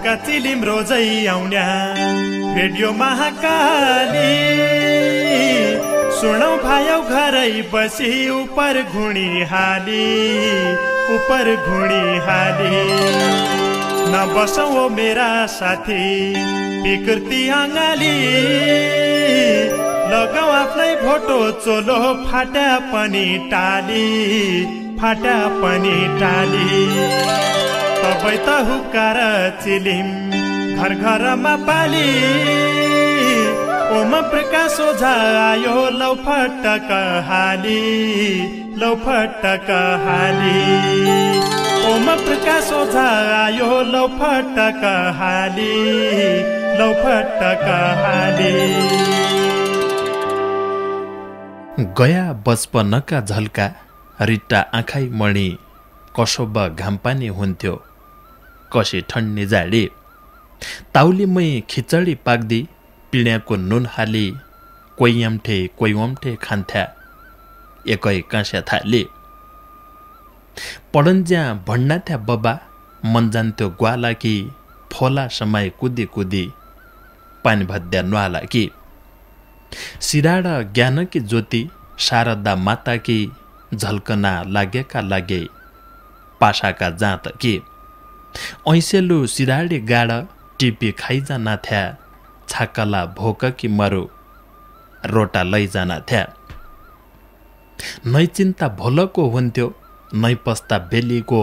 हुक्का Chilima रोजै आउन्या radio Mahakali सुनौ भायौ घरै बसी उपर घुणी हाली नबसौ मेरा साथी विकृति अङ्गाली लगाऊ आफ्नै भोटो चोलो फाटा पनि टाली तबै त हुक्का र चिलिम घर घरमा पाली ओम प्रकाश ओझा आयो लौ फटक हाली ओम प्रकाश ओझा आयो लौ फटक हाली गया बचपनका झल्का रिट्टा आँखाइ मणि कसोब घामपानी हुन्थ्यो कसी ठन्नी जाडी ताउलीमै खिचडी पाक्दी पिँड्याको नुन हाली कोही ओम्ठे खान्थ्या एकै काँस्या थाली पढन्ज्या भन्नाथ्या बबा मन जान्थ्यो ग्वाला कि फोला समय कुदी पानी भद्या नुहाला कि सिराड ज्ञान कि ज्योति शारदा माता कि झल्कना लागेका लागे पासाका जात कि ऐसेलु सिराडी गाड टिपी खाइजाना थ्या छाकला भोक कि मरु रोटा लैजाना थ्या नै चिन्ता भोलको हुन्थ्यो नै पस्ता बेलीको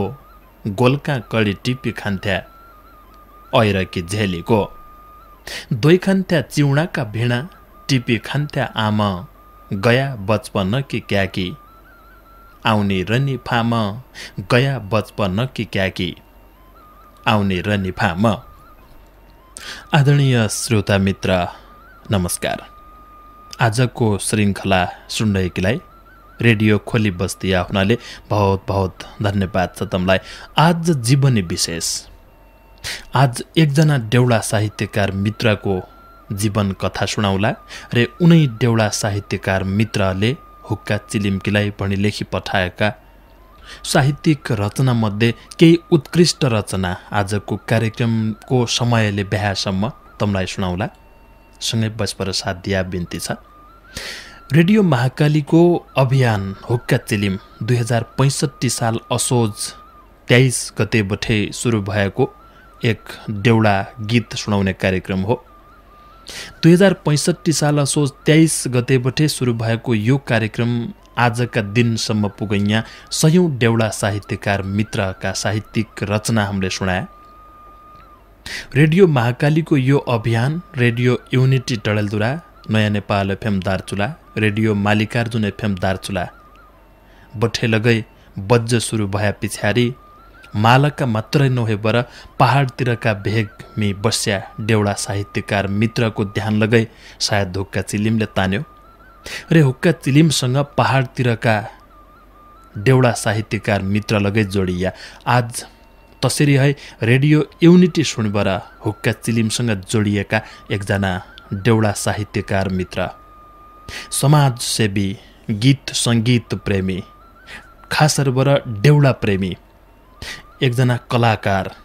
गोल्का कडी टिपी खान्थ्या ऐर कि झेलीको दोइ खान्थ्या चिउडाका भिडा टिपी खान्थ्या आमा गया बचपन कि क्याकी आउने रनी फाम गया बचपन कि क्याकी आउने रनी फाम। आदरणीय श्रोता मित्र नमस्कार। आजको श्रृङ्खला सुन्दैकीलाई रेडियो खोली बस्ती आफ्नाले बहुत बहुत धन्यवाद छ तमलाई। आज जीवनी विशेष आज एकजना देउडा साहित्यकार मित्रको जीवन कथा सुनाउला र उनै देउडा साहित्यकार मित्रले हुक्का चिलिम्कीलाई पनि लेखी पठाएका साहित्यिक रचना मध्ये केही उत्कृष्ट रचना आजको कार्यक्रमको समयले ब्याहसम्म तमलाई सुनाउला। सँगै बसपर साथ दिया बिन्ती छ। रेडियो महाकालीको अभियान हुक्का चिलिम 2065 साल असोज 23 गतेबठे सुरु भएको एक देउडा गीत सुनाउने कार्यक्रम हो। 2065 साल असोज 23 गतेबठे सुरु भएको यो कार्यक्रम आजका दिनसम्म पुगैया सयौं देउडा साहित्यकार मित्रका साहित्यिक रचना हामीले सुनाए। रेडियो महाकालीको यो अभियान रेडियो युनिटी डडेलधुरा, नयाँ Nepal FM Darchula, radio Mallikarjun FM Darchula बठे लगै बज्ज सुरु भए पछाडि मालका मात्रै नभएर पहाडतिरका भेगमी बस्या देउडा साहित्यकार मित्रको ध्यान लगै सायद हुक्का चिलिमले तान्यो र हुक्का चिलिमसँग पहाडतिरका देउडा साहित्यकार मित्र लगै जोडिया आज तसरी है रेडियो युनिटी सुनबर हुक्का चिलिमसँग जोडिएका एकजना देउडा साहित्यकार मित्र, समाजसेवी, गीत सङ्गीत प्रेमी, खास गरेर देउडा प्रेमी, एकजना कलाकार,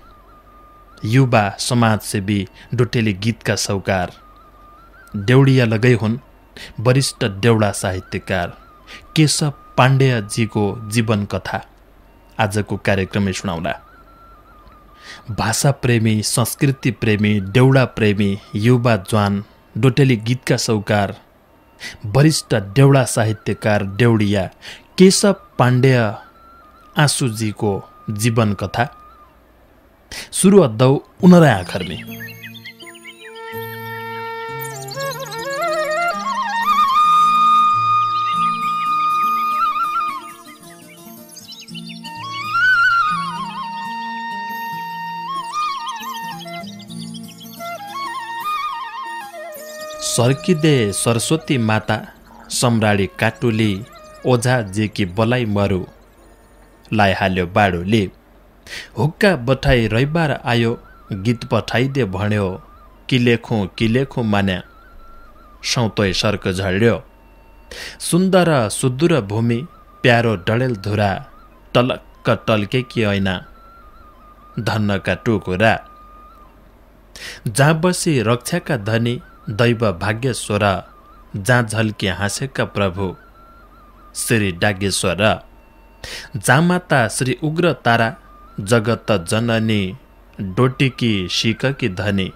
युवा समाजसेवी, डोटेली गीतका सौकार, देउडिया लगै हुन् वरिष्ठ देउडा साहित्यकार केशव पाण्डेयजीको जीवन कथा आजको कार्यक्रममै सुनाउला। भाषा प्रेमी, संस्कृति प्रेमी, देउडा प्रेमी, युवा ज्वान, डोटेली गीतका सौकार, वरिष्ठ देउडा साहित्यकार देउडिया केशव पाण्डेय आँसुजीको जीवन कथा सुरु अद्दौ उनरै आँखरमी। सर्किदे सरस्वती माता सम्राडी काटुली ओझा जेकी बलाई मरु लाइहाल्यो बाडुले हुक्का बठाई रैबार आयो गीत पठाइदे भन्यो कि लेखौँ मान्या सौतै सर्क झड्यो सुन्दर सुदूर भूमि प्यारो डडेल धुरा टलक्क टल्के कि ऐना धन्नका टुकुरा जहाँ बसी रक्षाका धनी दैव भाग्यश्वर, जहाँ झल्के हाँसेका प्रभु श्री डागेश्वर, जहाँ माता श्री उग्र तारा जगत जननी डोटीकी शिककी धनी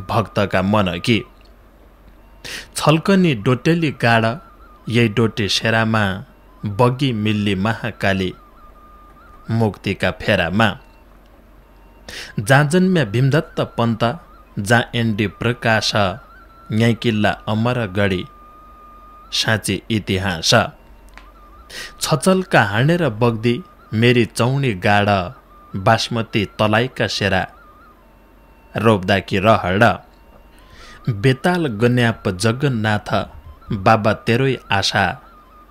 भक्तका मनकी छल्कनी डोटेली गाड, यही डोटे शेरामा बगी मिल्ली महाकाली मुक्तिका फेरामा, जहाँ जन्म्या भीमदत्त पन्त, जहाँ एनडी प्रकाश, यहीँ किल्ला अमरगढी साँची इतिहास, छचलका हाँडेर बग्दी मेरी चौनी गाड, बासमती तलाईका शेरा रोप्दाकी रहड, बेताल गन्याप जगन्नाथ बाबा तेरोई आशा,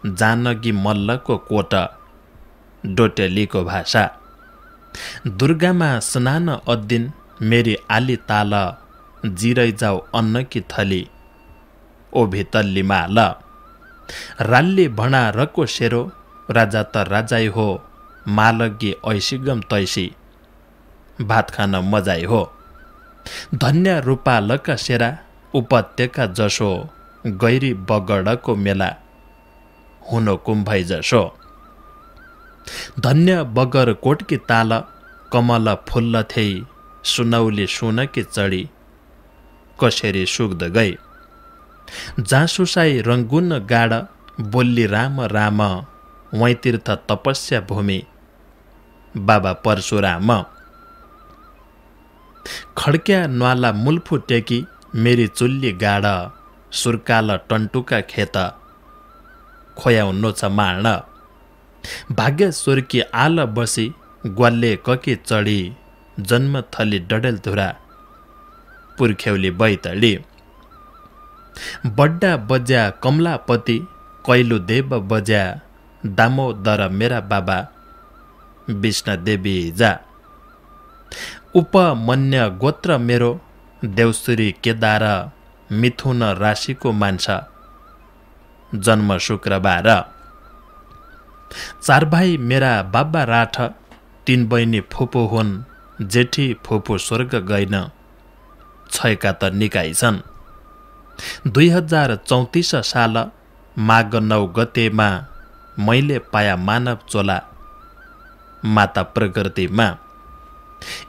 जानगी मल्लको कोट डोटेलीको भाषा, दुर्गामा स्नान अद्दिन मेरी आली ताल, जिरै जाऊ अन्नकी थली ओ भितल्ली माल, राल्ली भणा रको शेरो राजा त राजाई हो, मालगी ऐसिगम तैसी भात खान मजाई हो, धन्य रूपालका शेरा उपत्यका जसो, गैरी बगडको मेला हुनो कुम्भै जसो, धन्य बगर कोटकी ताल कमल फुल्ल थेई, सुनौली सुनकी चढी कसरी सुग्द गई, जहाँ सुसाई रङ्गुन गाड बोल्ली राम राम, वैँ तीर्थ तपस्या भूमि बाबा परशुराम, खड्क्या न्वाला मुल्फु टेकी मेरी चुल्ली गाड, सुर्काल टन्टुका खेत खोयाउनु छ मार्ण, भाग्यश्वरकी आल बसी ग्वाल्ले ककी चढी, जन्म थली डडेलधुरा पुर्ख्यौली बैतडी, बड्डा बज्या कमलापति कैलु देव बज्या, दामोदर मेरा बाबा विष्णु देवी जा, उपमन्य गोत्र मेरो देवश्री केदार, मिथुन राशिको मान्छा जन्म शुक्रबार, चार भाइ मेरा बाबा राठ, तीन बहिनी फुपू हुन्, जेठी फुपू स्वर्ग गइन, छैका त निकाइ छन्, 2034 साल माघ 9 गतेमा मैले पाया मानव चोला माता प्रकृतिमा,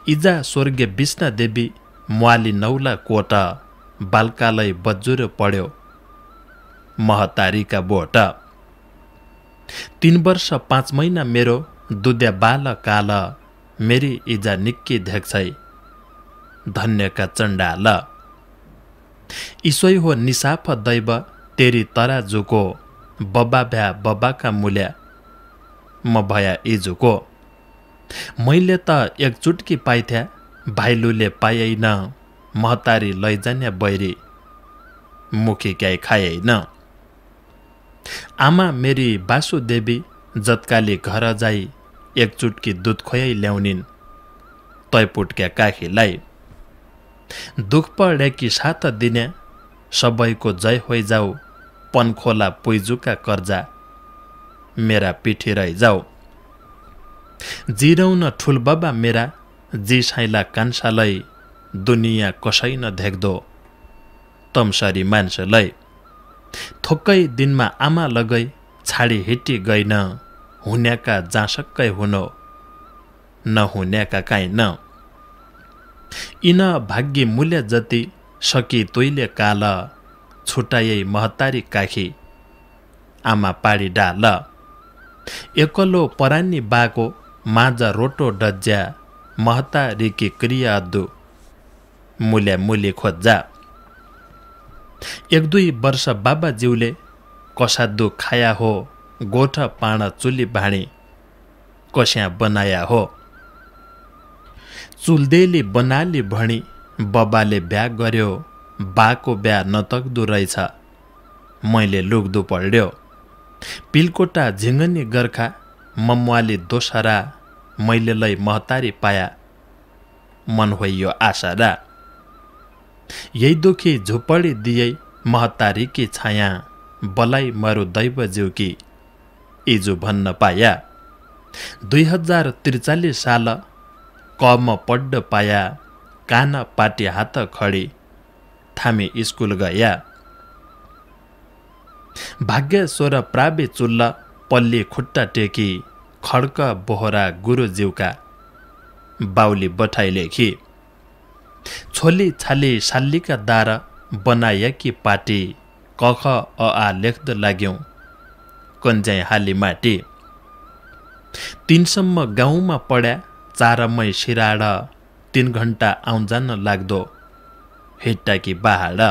इजा स्वर्गीय विष्णु देवी मुवाली नौला कोट, बालकालय बज्जुर पढ्यो महतारीका बोट, 3 वर्ष 5 महिना मेरो दुध्या बाल काल, मेरी इजा निक्की धेक्छै धन्यका चण्डाल, ईश्वै हो निसाफ दैव तेरी तराजुको, बबा भ्या बबाका मूल्या म भया इजुको, मैले त एक चुटकी पाइथ्या भाइलुले पाइएन, महतारी लैजान्या बैरी मुखी क्याइ खाइएन, आमा मेरी बासुदेवी जत्काली घर जाई, एक चुटकी दुध खोयाइ ल्याउनिन् तैपुटक्या काखीलाई, दुख पढेकी साथ दिने सबैको जय होइ जाऊ, पनखोला पुइजुका कर्जा मेरा पिठी रहि जाऊ, जिरौन ठुल बाबा मेरा जी साइला कान्छालाई, दुनियाँ कसै न धेक्दो तमसरी मान्छेलाई, थोक्कै दिनमा आमा लगै छाडी हिटी गइन, हुन्याका जाँसक्कै हुनो नहुन्याका काहीँ न, यिन भाग्य मूल्य जति सकी तोइले काल, छुटायै महतारी काखी आमा पाडी डाल, एकलो परानी बाको माझ रोटो डज्या, महतारीकी क्रिया अद्दु मूल्या मूली खोज्जा, 1-2 वर्ष बाबाज्यूले कसादु खाया हो, गोठ पाण चुली भाँडी कस्या बनाया हो, चुल्देली बनाली भणी बबाले ब्या गर्यो, बाको ब्या नतक्दु रहेछ मैले लुक्दु पढ्यो, पिलकोटा झिङ्गनी गर्खा मम्वाली दोसरा, मैले लै महतारी पाया मन होइयो आशारा, यही दुखी झुपडी दिए महतारी की छाया, बलाई मरु दैव ज्यूकी इजु भन्न पाया, 2043 साल कम पड्ड पाया, कान पाटी हात खडी थामी स्कुल गया। भाग्यश्वर प्रावि चुल्ल पल्ली खुट्टा टेकी खड्क बोहरा गुरुज्यूका बाउली बठाई लेखी। छोली छाली साल्लीका दार बनाएकी पाटी कख अ आ लेख्द लाग्यौं कन्ज्याई हाली माटी। 3 सम्म गाउँमा पढ्या 4 मै सिराड 3 घण्टा आउजान लाग्दो हिट्टाकी बाहाड।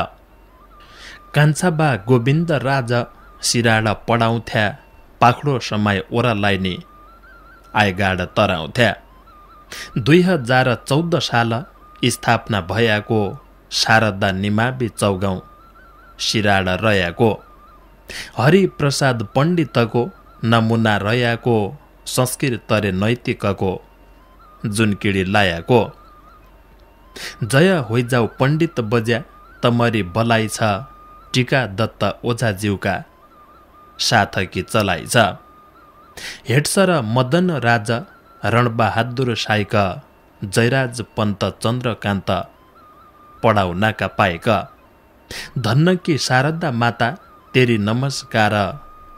कान्छाबा गोविन्द राजा सिराड पढाउँथ्या पाखडो समय ओरालाई नि आइगाड तराउँथ्या। 2014 साल स्थापना भयाको शारदा निमावि चौगाउँ सिराड रयाको। हरिप्रसाद पण्डितको नमुना रयाको संस्कृत तरे नैतिकको जुनकिडी लायाको। जय होइजाउ पण्डित बज्या तमरी बलाई छ टीका दत्त ओझाज्यूका साथकी चलाइ छ। हेडसर मदन राजा रणबहादुर साइक जयराज पन्त चन्द्रकान्त पढाउनाका पाएक। धन्नकी शारदा माता तेरी नमस्कार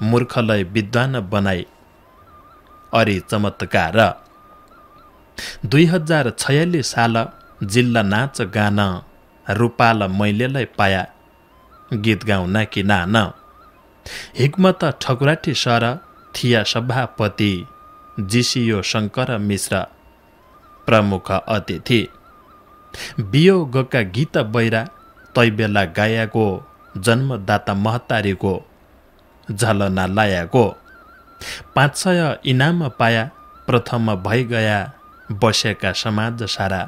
मूर्खलाई विद्वान बनाई अरि चमत्कार। 2046 साल जिल्ला नाच गान रूपाल मैलेलाई पाया गीत गाउना कि नान। हिक्मत ठकुराठी सर थिया सभापति जिसियो शङ्कर मिश्र प्रमुख अतिथि। वियोगका गीत बैरा तैबेला गायाको जन्मदाता महतारीको झलना लायाको। 500 इनाम पाया प्रथम भइ गया बसेका समाज सारा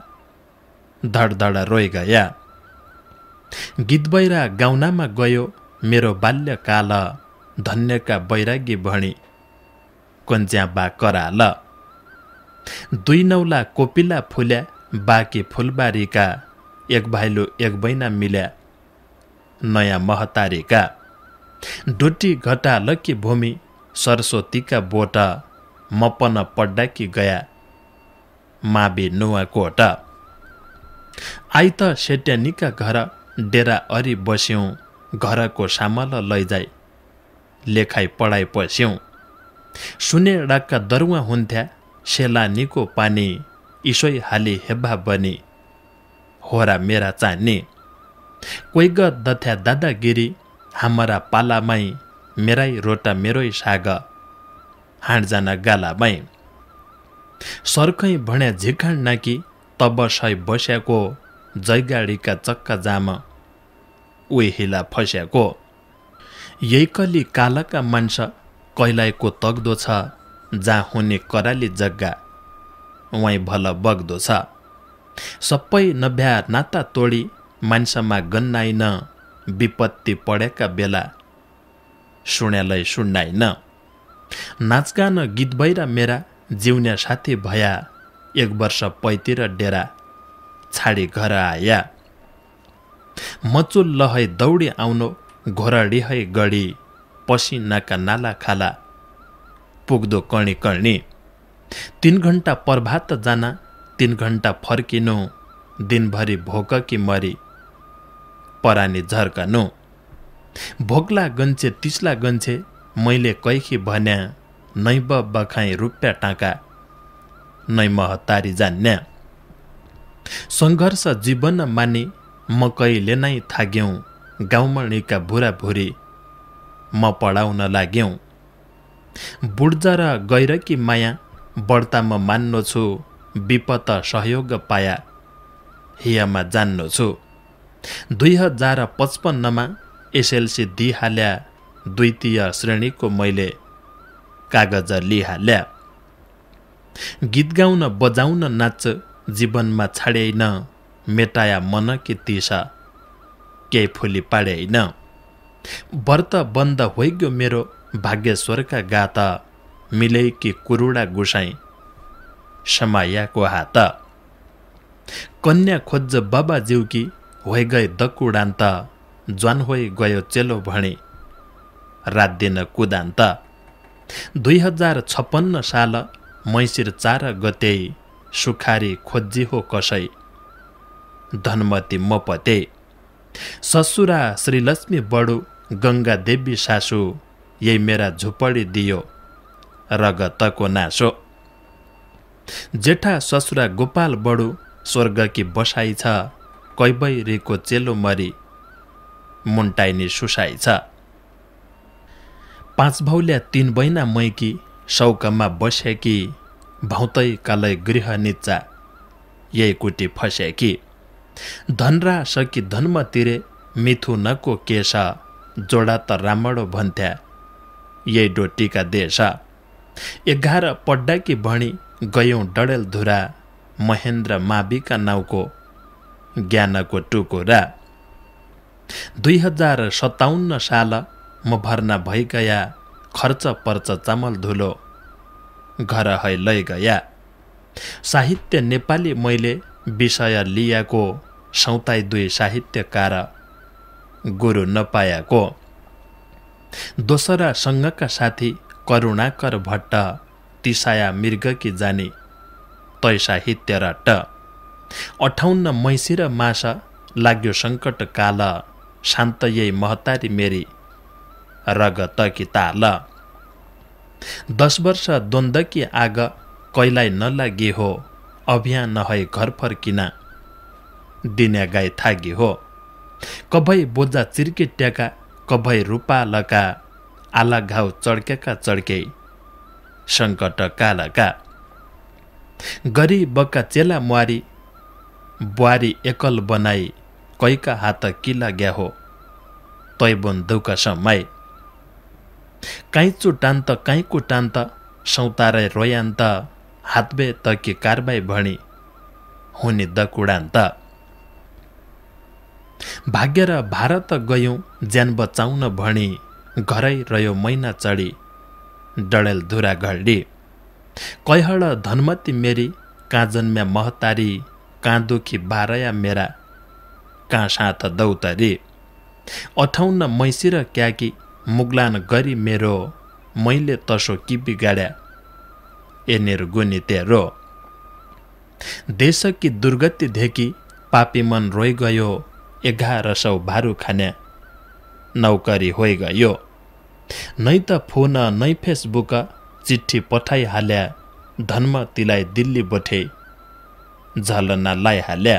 धडधड रोइ गया। गीत बैरा गाउनामा गयो मेरो बाल्यकाल धन्यका बैरागी भणी कन्ज्या बा कराल। 2 नौला कोपिला फुल्या बाँकी फुलबारीका एक भाइलो एक बैना मिल्या नयाँ महतारीका। डोटी घटा लकी भूमि सरस्वतीका बोट मपन पड्डाकी गया माबी नुवा कोट। आई त सेट्यानीका घर डेरा अरि बस्यौं घरको सामल लैजाई लेखाइ पढाइ पस्यौं। सुने डाक्का दरुवा हुन्थ्या सेलानीको पानी इसोइ हाली हेब्बा बनी होरा मेरा चानी। कोही दथ्या दादागिरी हाम्रा पालामै मेरै रोटा मेरै साग हाँडजाना गालामै। सर्खै भण्या झिखाण नाकी तब सै बस्याको जैगाडीका चक्का जाम उही हिला फस्याको। यैकली कालका मान्छे कैलायको तग्दो छ जहाँ हुने कराली जग्गा वहीँ भल बग्दो छ। सबै नभ्या नाता तोडी मान्छेमा गन्नाइन विपत्ति पढेका बेला सुन्यालै सुन्नाइन। नाचगान गीत बैरा मेरा जिउन्या साथी भया 1 वर्ष पैतिर डेरा छाडी घर आया। मचुल लहै दौडी आउनो घोरडी है गडी पसिनाका नाला खाला पुग्दो कणी कणी। 3 घण्टा प्रभात जाना 3 घण्टा फर्किनु दिनभरि भोक कि मरी परानी झर्कनु। भोकला गन्छे तिसला गन्छे मैले कैखी भन्या नैब बखाई रुप्या टाका नै महतारी जान्या। सङ्घर्ष जीवन मानी म कहिले नै थाग्यौं गाउँमणिका भुरा भुरी म पढाउन लाग्यौं। बुढ्जा र गैरकी माया बढ्ता म मान्नु छु विपत सहयोग पाया हियामा जान्नु छु। 2055 मा एसएलसी दिइहाल्या 2य श्रेणीको मैले कागज लिइहाल्या। गीत गाउन बजाउन नाच जीवनमा छाडेइन मेटाया मन कि तिस केही फुली पाडेइन। व्रत बन्द होइग्यो मेरो भाग्यश्वरका गात मिलै कि कुरुडा गुसाई समायाको हात। कन्या खोज्ज बाबा जिउकी होइ गए दकुडान्त ज्वान होइ गयो चेलो भणी रात दिन कुदान्त। 2056 साल मैसिर 4 गते सुखारी खोज्जी हो कसै धनमती मपते ससुरा श्रीलक्ष्मी बडु गंगा देवी सासु यही मेरा झुपडी दियो रगतको नासो जेठा ससुरा गोपाल बडु स्वर्गकी बसाई छ कैबैरीको चेलो मरी मुन्टाइनी सुसाई छ 5 भौल्या 3 बहिना मैकी सौकमा बसेकी भौतै कालै गृह निच्चा यही कुटी फसेकी धनरा सकी धनमा तिरे मिथुनको केश जोडा त रामडो भन्थ्या यही डोटीका देश 11 पड्डाकी भणी गयौं डडेलधुरा महेन्द्र माविका नाउको ज्ञानको टुकुरा 2057 साल म भर्ना भइ गया खर्च पर्च चामल धुलो घर है लै गया साहित्य नेपाली मैले विषय लियाको 27 साहित्यकार गुरु नपायाको दोसरा संघका साथी करुणाकर भट्ट तिसाया मृगकी जानी तै साहित्य रट्ट 58 मैसी र मास लाग्यो सङ्कट काल शान्त यही महतारी मेरी रगतकी ताल 10 वर्ष द्वन्द्वकी आग कैलाई नलागी हो अभियान है घर फर्किना दिने गाई थागी हो कभै बोजा चिर्की टेका कभै रूपालका आला घाउ चड्केका चड्के सङ्कट कालका गरीबका चेला मुहारी बुहारी एकल बनाई कैका हात किला ग्या हो तैबुन दुःख समय काइचु टान्त काइकु टान्त सौतारै रोयान्त हातबे तकी कारबाई भणी हुने दकुडान्त भाग्य र भारत गयौं ज्यान बचाउन भणी घरै रह्यो मैना चढी डडेलधुरा घल्डी कैहड धनमती मेरी कहाँ जन्म्या महतारी कहाँ दुखी बारया मेरा कहाँ साथ दौतरी 58 मैसी र क्याकी मुगलान गरी मेरो मैले तसो कि बिगाड्या एनेर गुनी तेरो देशकी दुर्गति धेकी पापी मन रोइ गयो 1100 भारू खान्या नौकरी होइ गयो नै त फोन नै फेसबुक चिट्ठी पठाइ हाल्या धनमतीलाई दिल्ली बठे झलना लाई हाल्या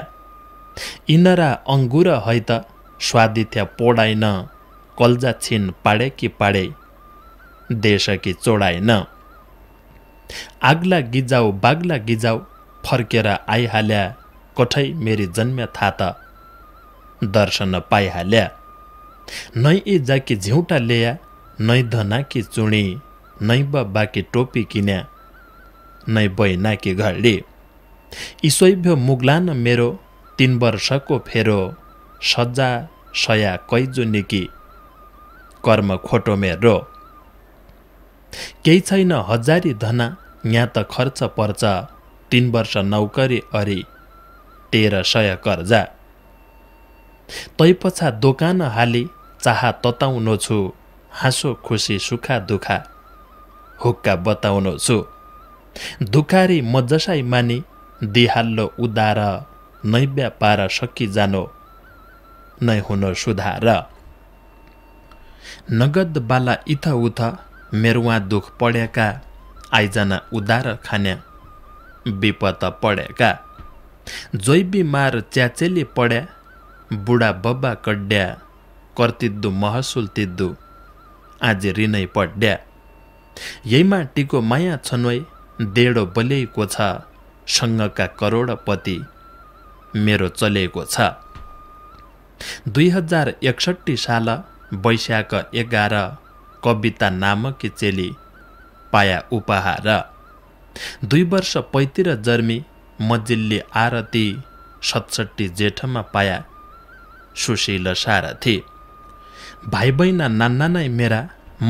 इनरा अंगुर है त स्वादिथ्या पोडाइन कल्जा छिन पाडे कि पाडे देशकी चोडाइन आग्ला गिजाउ बाग्ला गिजाउ फर्केर आइहाल्या कठै मेरी जन्म्या थात दर्शन पाइहाल्या नै ए जाकी झिउटा लेया नै धनाकी चुणी नै बाकी टोपी किन्या नै बैनाकी घडी ईसैभ्यो मुगलान मेरो 3 वर्षको फेरो सजा सया कैजुनिकी कर्म खोटो मेरो केही छैन हजारी धना यहाँ त खर्च पर्छ 3 वर्ष नौकरी अरी 1300 कर्जा तै पछा दोकान हाली चाह तताउनु छु हाँसो खुसी सुखा दुखा हुक्का बताउनु छु दुखारी म जसाई मानी दिहाल्लो उदार नै व्यापार सकि जानो नै हुन सुधार नगद बाला इथ उथ मेरुवा दुख पड्याका आइजना उदार खान्या विपत पड्याका जोइ बिमार च्याचेली पड्या बुढा बब्बा कड्या कर्तिद्दु महसुल तिद्दु आज ऋणै पड्या यहीमा टिको माया छनोइ देडो बलेको छ सँगका करोडपति मेरो चलेको छ 2061 साल वैशाख 11 कविता नामकी चेली पाया उपहार 2 वर्ष पैतिर जर्मी मजिल्ली आरती 67 जेठमा पाया सुशील सारथी भाइ बहिना नाना नै मेरा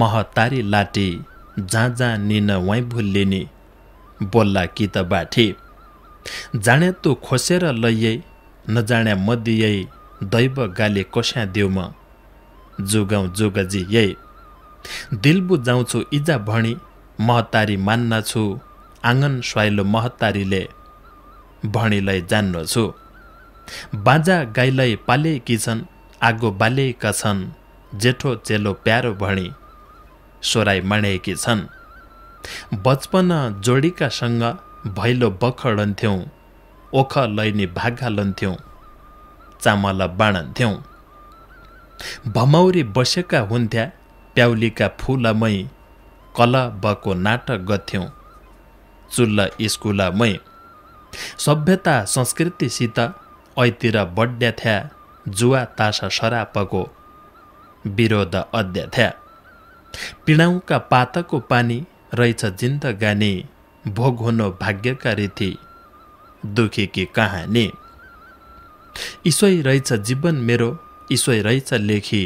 महतारी लाटी जहाँ निन वहीँ भुल्लिनी बोल्ला कि त बाठी जाने तू खोसेर लैयै नजाण्या मदियै दैव गाली कस्या देऊ म जुगाउँ जुगजी यही दिल बुझाउँछु इजा भणी महतारी मान्न छु आँगन स्वाइलो महतारीले भणीलाई जान्नु छु बाजा गाईलाई पालेकी छन्, आगो बालेका छन्, जेठो चेलो प्यारो भणी सोराई माणेकी छन्। बचपन जोडीकासँग भैलो बखडन्थ्यौँ, ओख लैनी भागा लन्थ्यौँ, चामल बाँडन्थ्यौँ। भमौरी बसेका हुन्थ्या प्याउलीका फुलमै, कलबको नाटक गर्थ्यौँ चुल्ल स्कुलमै। सभ्यता संस्कृतिसित ऐतिर बढ्याथ्या, जुवा तासा सरापको विरोध अध्यथ्या। पिँडाउका पातको पानी रहेछ जिन्दगानी, भोग हुनु भाग्यका रीति, दुखीकी कहानी। ईश्वै रहेछ जीवन मेरो, ईश्वै रहेछ लेखी,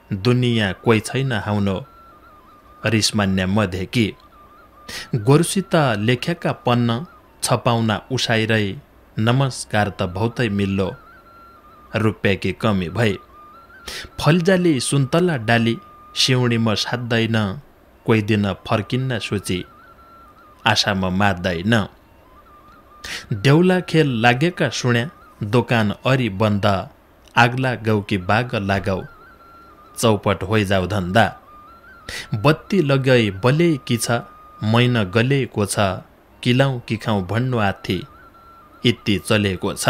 दुनियाँ कोही छैन हाउनो, रिसमान्य मधेकी। गोरुसित लेखेका पन्न छपाउन उसाइरहे, नमस्कार त बहुतै मिल्लो, रुपियाँकी कमी भई। फलजाली सुन्तला डाली, सिउडीमा साध्दैन, कोही दिन फर्किन्न सोची, आशामा मार्दैन। देउला खेल लागेका सुन्या, दोकान अरी बन्द, आग्ला गाउकी बाग लगाऊ, चौपट होइजाऊ धन्दा। बत्ती लगाई बलेकी छ, मैन गलेको छ, किलाउँ कि खाउँ भन्नु आथी, इत्ती चलेको छ।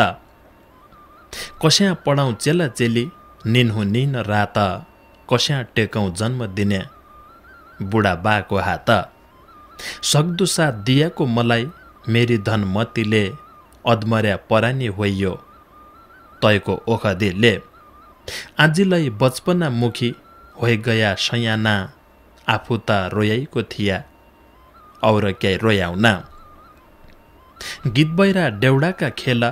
कस्या पढाउँ चेला चेली, निन्हु निन रात, कस्या टेकौँ जन्म दिने बुढा बाको हात। सक्दो साथ दिएको मलाई मेरी धनमतीले, अदमर्या परानी होइयो तयको ओखदिले। आजीलाई बचपना मुखी होइ गया सयाना, आफू त रोयाइको थिया और क्याइ रोयाउना। गीत बहिरा डेउडाका खेला,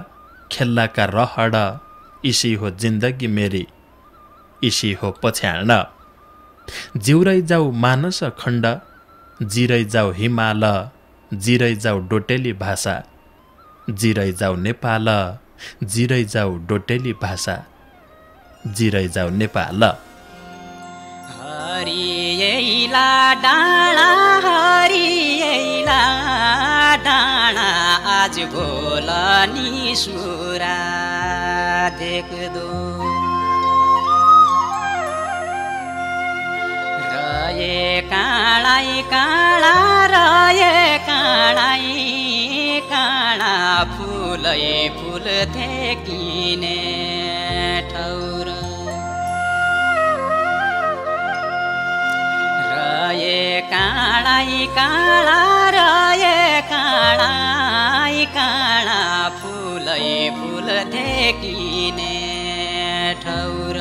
खेल्लाका रहड, इसी हो जिन्दगी मेरी, इसी हो पछ्याड। जिउरै जाऊ मानस खण्ड, जिरै जाऊ हिमाल, जिरै जाऊ डोटेली भाषा, जिरै जाऊ नेपाल, जिरै जाऊ डोटेली भाषा, जिरै जाऊ नेपाल। हरियैला डाँडा, हरियैला डाँडा, आज भोल निसुरा देख्दो। रहे काँडै काँडा, रहे काँडै काँडा, फुलै फुल थेकिने ठौर। रहे काँडै काँडा, रहे काँडै काँडा, फुलै फुल थेकिने ठौर।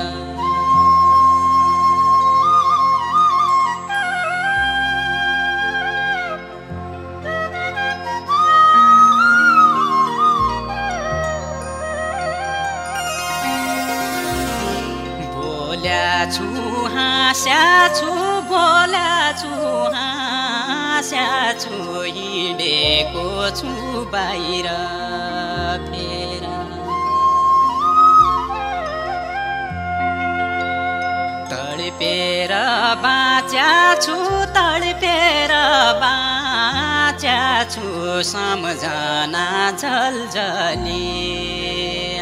बोल्या छु हाँस्या छु, बोल्या छु हाँस्या छु, हिँडेको छु बाहिर फेर। तडपेर बाँच्या छु, तडपेर बाँच्या छु, सम्झना झलझली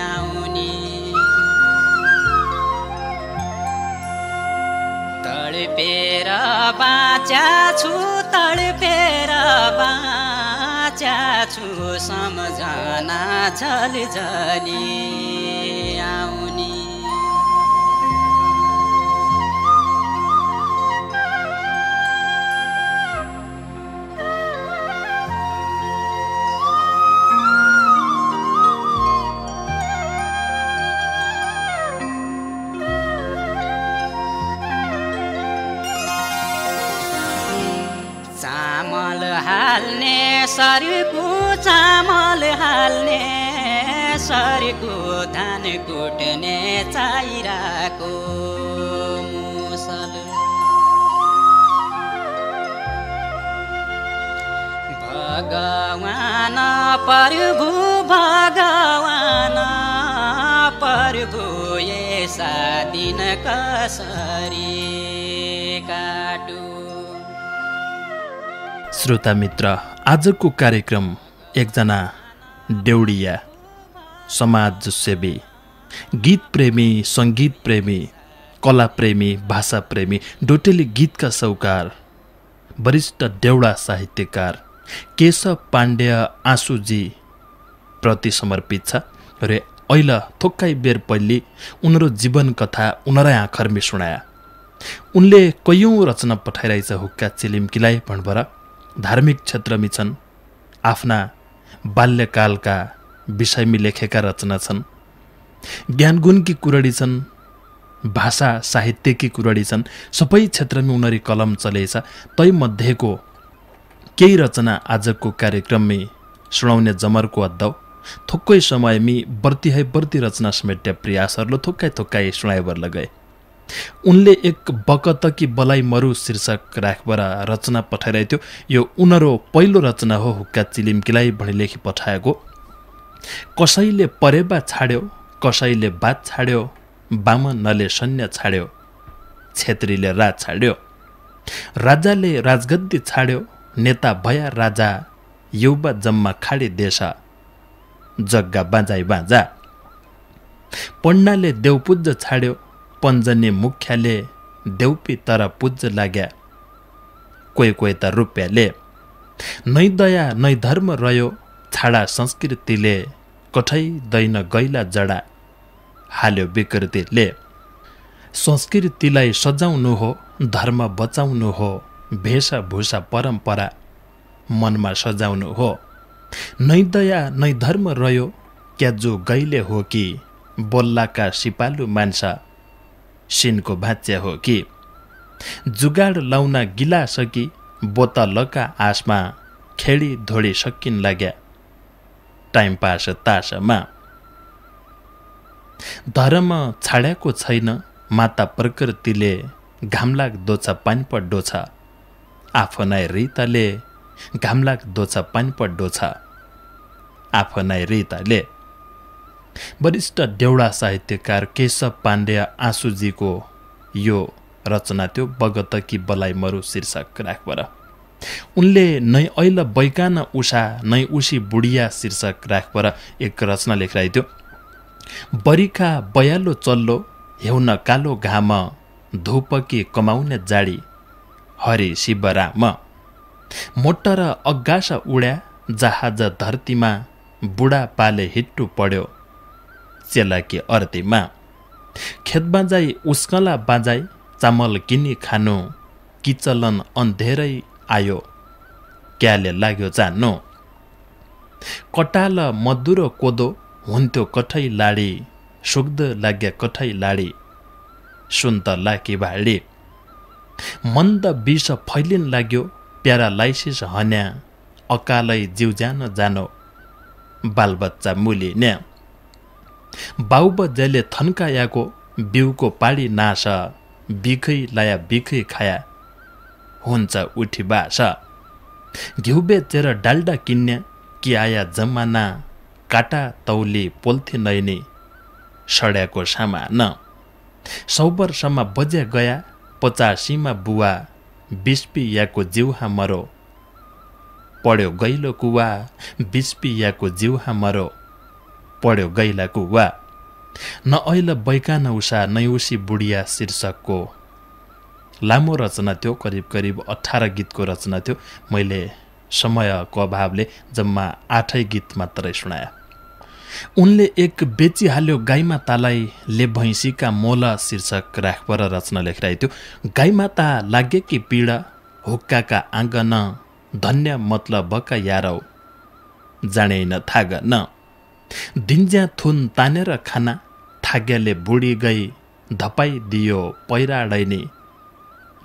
आउने। तडपेर बाँच्या छु, तडपेर बाँच्या छु, सम्झना झलझली आउने। चामल हाल्ने सरको, चामल हाल्ने सरको, धान कुट्ने चाइराको मुसल। भगवान प्रभु, भगवान प्रभु, यसा दिन कसरी काटु। श्रोता मित्र, आजको कार्यक्रम एकजना डेउडिया समाजसेवी गीत प्रेमी, सङ्गीत प्रेमी, कला प्रेमी, भाषा प्रेमी, डोटेली गीतका सौकार, वरिष्ठ देउडा साहित्यकार केशव पाण्डेय आँसुजी प्रति समर्पित छ र अहिले थोक्कै बेर पहिले उनीहरू जीवन कथा उनीरै आँखरमी सुनाया। उनले कैयौँ रचना पठाइरहेछ हुक्का चिलिम्कीलाई भणभर। धार्मिक क्षेत्रमी छन्, आफ्ना बाल्यकालका विषयमी लेखेका रचना छन्, ज्ञानगुणकी कुरडी छन्, भाषा साहित्यकी कुरडी छन्। सबै क्षेत्रमी उनीहरू कलम चलेछ। तै मध्येको केही रचना आजको कार्यक्रममी सुनाउने जमरको अद्दौ। थोक्कै समयमी बर्ती रचना समेट्या प्रयासहरू थोक्काइ सुनाइबर गए। उनले एक बकतकी बलाई मरु शीर्षक राखबर रचना पठाइरहेथ्यो। यो उनीहरू पहिलो रचना हो हुक्का चिलिम्कीलाई भनी लेखी पठाएको। कसैले परेबा छाड्यो, कसैले बात छाड्यो, बामनले सैन्य छाड्यो, छेत्रीले राज छाड्यो, राजाले राजगद्दी छाड्यो, नेता भया राजा, युवा जम्मा खाडी देशा, जग्गा बाँझाइ बाँझा, पण्डाले देवपूज्य छाड्यो, पञ्जनी मुख्याले देउपी तर पूज्य लाग्या, कोही त रुपियाँले, नै दया नै धर्म रह्यो, छाडा संस्कृतिले, कठै दैन गैला जडा, हाल्यो विकृतिले। संस्कृतिलाई सजाउनु हो, धर्म बचाउनु हो, वेशभूषा परम्परा मनमा सजाउनु हो, नै दया नै धर्म रह्यो, क्या जो गैले हो कि, बोल्लाका सिपालु मान्छा सिनको भाँच्या हो कि, जुगाड लाउन गिला सकी, बोतलका आसमा खेडी धोडी सकिन लाग्या, टाइम पास तासमा। धर्म छाड्याको छैन, माता प्रकृतिले, घामलाग्दो छ पानी पड्डो छ, आफ्नै रीतले, घामलाग्दो छ पानी पड्डो छ, आफ्नै रीतले। वरिष्ठ देउडा साहित्यकार केशव पाण्डेय आँसुजीको यो रचना थियो बगतकी बलाई मरु शीर्षक राखबर। उनले नै ऐल बैकान उषा नै उसी बुढिया शीर्षक राखबर एक रचना लेखिरहेको थियो। बरिखा बयालो चल्लो, हेउन कालो घाम, धुपकी कमाउने जाडी, हरि शिवराम, मोटर अग्गास उड्या, जहाज धरतीमा, बुढा पाले हिट्टु पढ्यो, चेलाकी अर्तीमा, खेत बाँझाइ उस्कला बाँझाइ, चामल किनी खानु, किचलन अन्धेरै आयो, क्याले लाग्यो जानु, कटाल मधुरो कोदो, हुन्थ्यो कठै लाडी, सुग्ध लाग्या कठै लाडी, सुन्त लाकी भाडी, मन्द विष फैलिन लाग्यो, प्यारालाइसिस हन्या, अकालै जिउ ज्यान जानो, बालबच्चा मुलिन्या, बाउबज्याले थन्कायाको, बिउको पाडी नाश, बिखै लाया बिखै खाया, हुन्छ उठी बास, घिउ बेचेर डाल्डा किन्या, कि आया जमाना, काटा तौली पोल्थे नैनी, सड्याको सामान, 100 वर्षमा बज्या गया, 85मा बुवा, 20 पियाको जिउहा मरो, पढ्यो गैलो कुवा, 20 पियाको जिउहा मरो, पढ्यो गैला कुवा। न ऐल बैकान उषा नै उसी बुढिया शीर्षकको लामो रचना थियो। करिब 18 गीतको रचना थियो। मैले समयको अभावले जम्मा 8 गीत मात्रै सुनाए। उनले एक बेचिहाल्यो गाईमातालाई, ले भैँसीका मोला शीर्षक राखबर रचना लेखिरहेको थियो। गाईमाता लागे कि पीडा, हुक्काका आँगन, धन्य मतलब बका यारौ, जाने न थाग न, दिन्ज्या थुन तानेर खाना, थाग्याले बुढी गई, धपाई दियो पैराडैनी,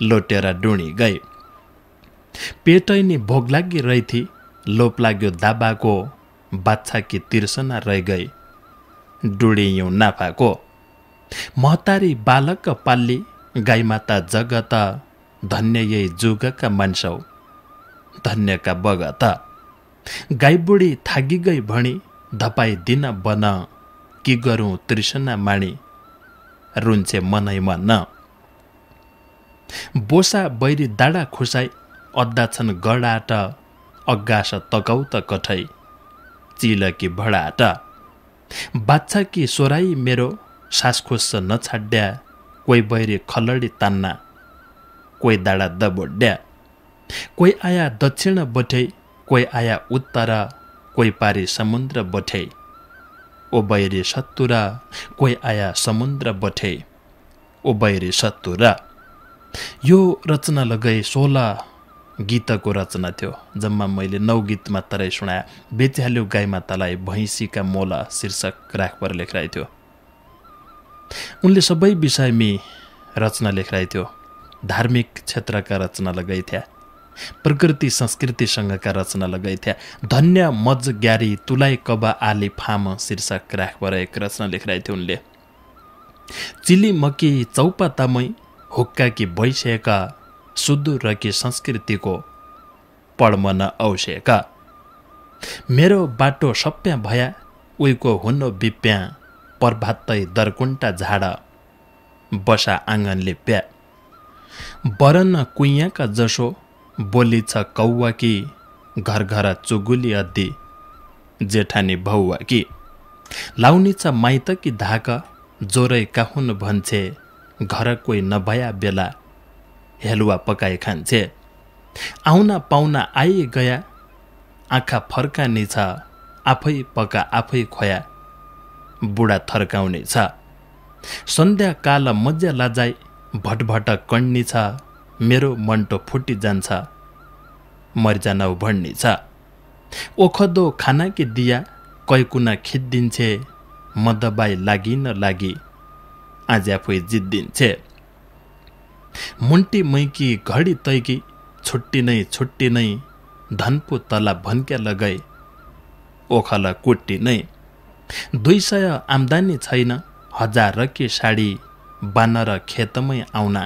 लोटेर डुणी गई, पेटैनी भोग लागि रहिथी, लोप लाग्यो दाबाको, बाछा कि तिर्सना रह गई, डुडियौँ नाफाको, महतारी बालक पाल्ली, गाईमाता जगत, धन्य यही जुगका मान्छौ, धन्यका बगत, गाई बुढी थागी गई भणी, धपाई दिन बन, कि गरौँ तृष्णा माणी, रुन्छे मनै मन, बोसा बैरी दाडा खुसाई, अद्दा छन् गडाट, अग्गास तकौ त कठै, चिलकी भडाट, बाछा कि सोराई मेरो, सासखोस नछाड्या कोही बहिरी खलडी तान्ना कोही दाडा दबोड्या कोही आया दक्षिण बठे कोही आया उत्तर कोही पारी समुद्र बठे ओ बहिरी सत्तुरा कोही आया समुद्र बठे ओ बहिरी सत्तुरा। यो रचना लगाई 16 गीतको रचना थियो। जम्मा मैले 9 गीत मात्रै सुनाए। बेचिहाल्यो गाई मातालाई भैँसीका मोला शीर्षक राखपर लेखराइ थियो। उनले सबै विषयमी रचना लेखराइ थियो। धार्मिक क्षेत्रका रचना लगाइ थिए, प्रकृति संस्कृतिसँगका रचना लगाइ थिए। धन्य मज ग्यारी तुलाई कबा आली फाम शीर्षक राखपर एक रचना लेखराइ थियो उनले। चिली मकी चौपातामै हुक्का कि बैसेका सुदूर कि संस्कृतिको पढ्मन औसेका मेरो बाटो सप्या भया उइको हुनो बिप्या प्रभातै दरकुन्टा झाडा बसा आँगनले प्या बरन कुइयाका जसो बोली छ कौवा कि घर घर चुगुली अद्दी जेठानी भौवा कि लाउनी छ माइत कि धाका जोरै काहुन भन्छे घर कोही नभया बेला हेलुवा पकाइ खान्छे आउना पाउना आइ गया आँखा फर्काने छ आफै पका आफै खोया बुढा थर्काउने छ सन्ध्या काल मज्जा लाजाई भटभट कण्नी छ मेरो मन्टो फुटी जान्छ मर्जानौ भन्ने छ ओखदो खाना कि दिया कैकुना खिद्दिन्छे मदबाई लागि न लागि आज आफै जिद्दिन्छे मुन्टी मैकी घडी तैकी छुट्टी नै धनपु तला भन्क्या लगाई ओखला कुट्टी नै 200 आम्दानी छैन 1000 रकी साडी बानर खेतमै आउना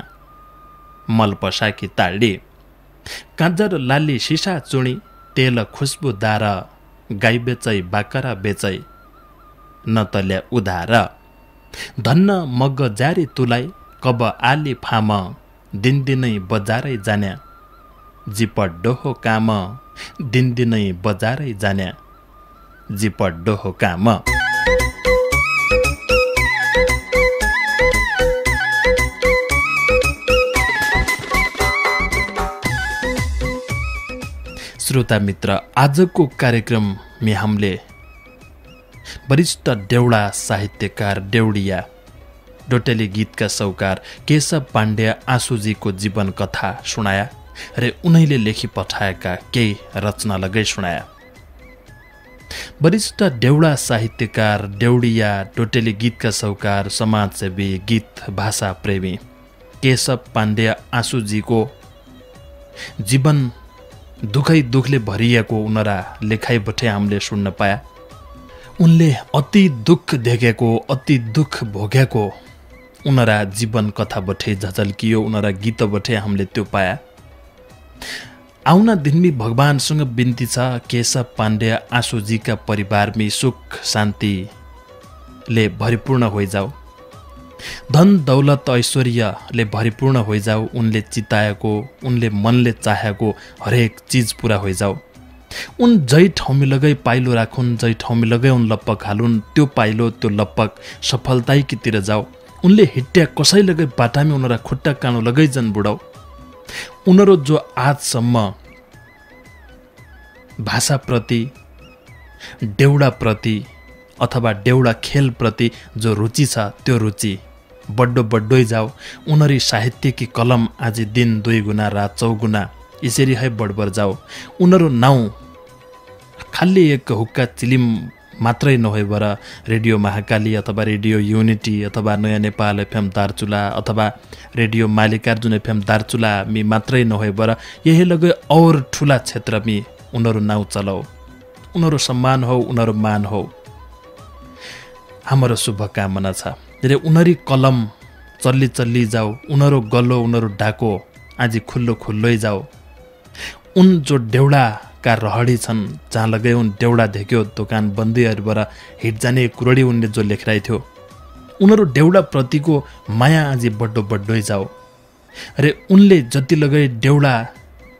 मलपसाकी ताडी काँजर लाली सिसा चुणी तेल खुस्बुदार गाई बेचै बाकरा बेचै नतल्या उधार धन्न मग जारी तुलाई कब आली फाम दिनदिनै बजारै जान्या जिपड्डो हो काम दिनदिनै बजारै जान्या जिपड्डो हो काम। श्रोता मित्र, आजको कार्यक्रममा हामीले वरिष्ठ देउडा साहित्यकार देउडिया डोटेली गीतका सौकार केशव पाण्डे आँसुजीको जीवन कथा सुनाया र उनैले लेखी पठाएका केही रचना लगाई सुनाया। वरिष्ठ देउडा साहित्यकार देउडिया डोटेली गीतका सौकार समाजसेवी गीत भाषा प्रेमी केशव पाण्डे आँसुजीको जीवन दुखै दुखले भरिएको उनरा लेखाइ बठे हामीले सुन्न पाया। उनले अति दुख देखेको अति दुख भोगेको उनरा जीवन कथा बठे झझल्कियो, उनरा गीत बठे हामीले त्यो पाया। आउना दिनमी भगवानसँग बिन्ती छ केशव पाण्डे आँसुजीका परिवारमी सुख शान्तिले भरिपूर्ण होइजाऊ, धन दौलत ऐश्वर्यले भरिपूर्ण होइजाऊ, उनले चिताएको उनले मनले चाहेको हरेक चिज पूरा होइजाऊ। उन जै ठाउँमी लगै पाइलो राखुन्, जै ठाउँमी लगै उन लप्पक हालुन्, त्यो पाइलो त्यो लप्पक सफलताइकीतिर जाऊ। उनले हिट्या कसै लगै बाटामी उनरा खुट्टा काँडो लगै जन बुढाऊ। उनीहरू जो आजसम्म भाषाप्रति देउडाप्रति अथवा देउडा खेलप्रति जो रुचि छ त्यो रुचि बड्डै जाऊ। उनीहरू साहित्यकी कलम आज दिन 2 गुना रात 4 गुना यसरी है बढ्बर जाऊ। उनीहरू नाउँ खाली एक हुक्का चिलिम मात्रै नभएर रेडियो महाकाली अथवा रेडियो युनिटी अथवा नयाँ नेपाल एफएम दार्चुला अथवा radio Mallikarjun FM Darchula me मात्रै नभएर यही लगै और ठुला क्षेत्रमी उनीहरू नाउँ चलाऊ। उनीहरू सम्मान हो, उनीहरू मान हो। हाम्रो शुभकामना छ रे उनीहरू कलम चल्ली जाऊ, उनीहरू गल्लो उनीहरू डाको आज खुल्लै जाऊ। उन जो देउडाका रहडी छन् जहाँ लगै उन देउडा देख्यो दोकान बन्दीहरूबाट हिट जाने कुरडी उनले जो लेखराइ थियो, उनीहरू देउडा प्रतिको माया आज बड्डै जाऊ। रे उनले जति लगै देउडा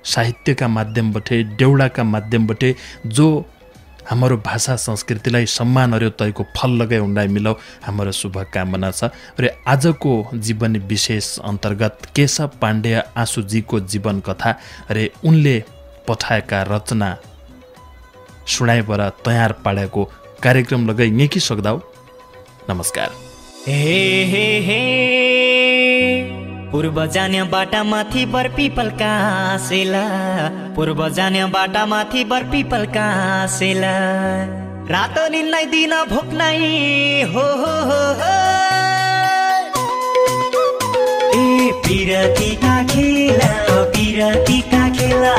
साहित्यका माध्यमबाट देउडाका माध्यमबाट जो हाम्रो भाषा संस्कृतिलाई सम्मान अर्यो तयको फल लगाइ उन्डाइ मिलाउ हाम्रो शुभकामना छ। र आजको जीवनी विशेष अन्तर्गत केशव पाण्डेय आँसुजीको जीवन कथा रे उनले पठाएका रचना सुनाइबाट तयार पाडेको कार्यक्रम लगाइ यही सक्दाउ। नमस्कार। हे हे हे पूर्व जाने बाटा माथि बर पिपल कासेला, पूर्व जाने बाटा माथि बर पिपल कासेला, रात निन्नै दिन भोक्नै हो ए पिरती का खेला, पिरती का खेला,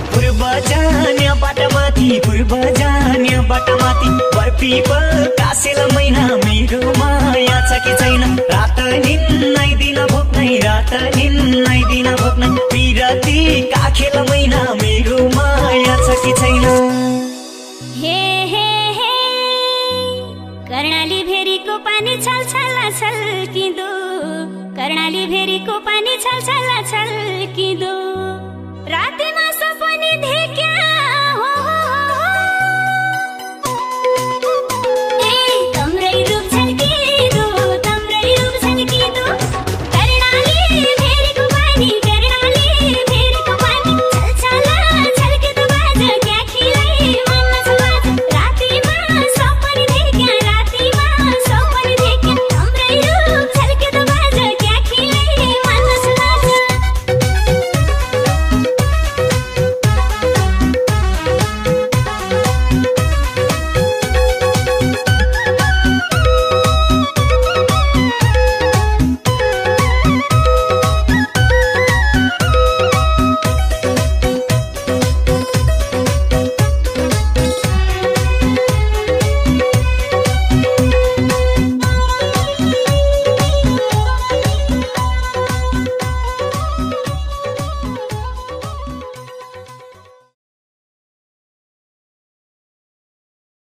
पूर्व जाने बाटा माथि, पूर्व जाने बाटा माथि बर पिपल कासेला, मैना मेरो माया छ कि छैन, रात निन्नै दिन भोक्नै, रात निन्नै दिन भोक्नै, पिरती काखेल मैना मेरो माया छ कि छैन। हे हे हे कर्णाली भेरीको पानी छल छल छल्किँदो, कर्णाली भेरीको पानी छल छल छल्किँदो, रात